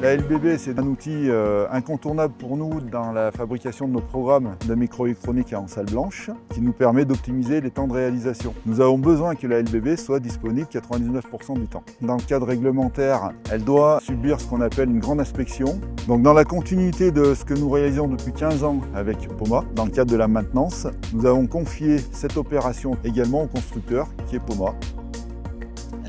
La LBB, c'est un outil incontournable pour nous dans la fabrication de nos programmes de microélectronique en salle blanche, qui nous permet d'optimiser les temps de réalisation. Nous avons besoin que la LBB soit disponible 99% du temps. Dans le cadre réglementaire, elle doit subir ce qu'on appelle une grande inspection. Donc dans la continuité de ce que nous réalisons depuis 15 ans avec Poma, dans le cadre de la maintenance, nous avons confié cette opération également au constructeur qui est Poma.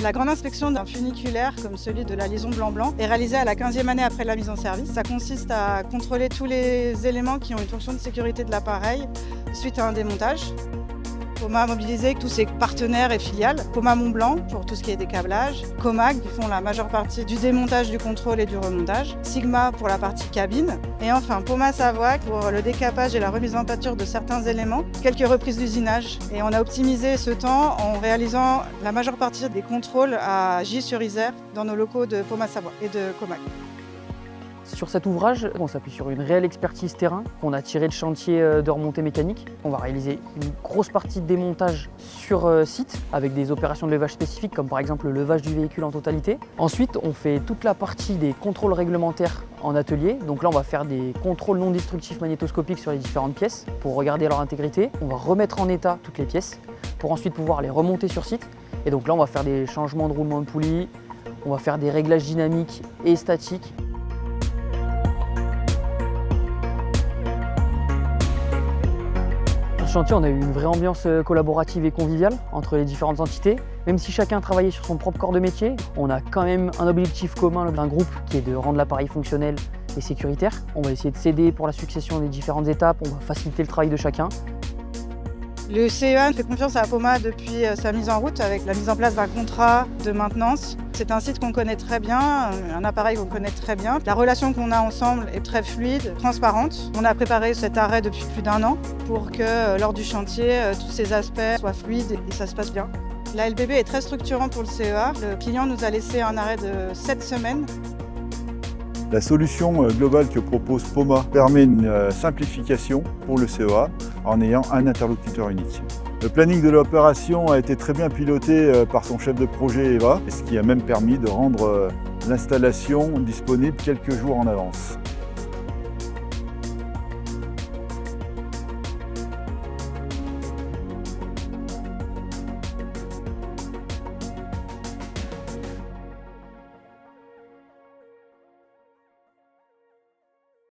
La grande inspection d'un funiculaire comme celui de la liaison blanc-blanc est réalisée à la 15e année après la mise en service. Ça consiste à contrôler tous les éléments qui ont une fonction de sécurité de l'appareil suite à un démontage. Poma a mobilisé tous ses partenaires et filiales. Poma Mont-Blanc pour tout ce qui est décablage. Comag qui font la majeure partie du démontage, du contrôle et du remontage. Sigma pour la partie cabine. Et enfin Poma Savoie pour le décapage et la remise en pâture de certains éléments. Quelques reprises d'usinage. Et on a optimisé ce temps en réalisant la majeure partie des contrôles à Gy-sur-Isère dans nos locaux de Poma Savoie et de Comag. Sur cet ouvrage, on s'appuie sur une réelle expertise terrain qu'on a tirée de chantier de remontée mécanique. On va réaliser une grosse partie de démontage sur site avec des opérations de levage spécifiques comme par exemple le levage du véhicule en totalité. Ensuite, on fait toute la partie des contrôles réglementaires en atelier. Donc là, on va faire des contrôles non destructifs magnétoscopiques sur les différentes pièces pour regarder leur intégrité. On va remettre en état toutes les pièces pour ensuite pouvoir les remonter sur site. Et donc là, on va faire des changements de roulement de poulie, on va faire des réglages dynamiques et statiques. Sur ce chantier, on a eu une vraie ambiance collaborative et conviviale entre les différentes entités. Même si chacun travaillait sur son propre corps de métier, on a quand même un objectif commun d'un groupe qui est de rendre l'appareil fonctionnel et sécuritaire. On va essayer de s'aider pour la succession des différentes étapes, on va faciliter le travail de chacun. Le CEA fait confiance à Poma depuis sa mise en route avec la mise en place d'un contrat de maintenance. C'est un site qu'on connaît très bien, un appareil qu'on connaît très bien. La relation qu'on a ensemble est très fluide, transparente. On a préparé cet arrêt depuis plus d'1 an pour que lors du chantier, tous ces aspects soient fluides et ça se passe bien. La LBB est très structurant pour le CEA. Le client nous a laissé un arrêt de 7 semaines. La solution globale que propose Poma permet une simplification pour le CEA en ayant un interlocuteur unique. Le planning de l'opération a été très bien piloté par son chef de projet Eva, ce qui a même permis de rendre l'installation disponible quelques jours en avance.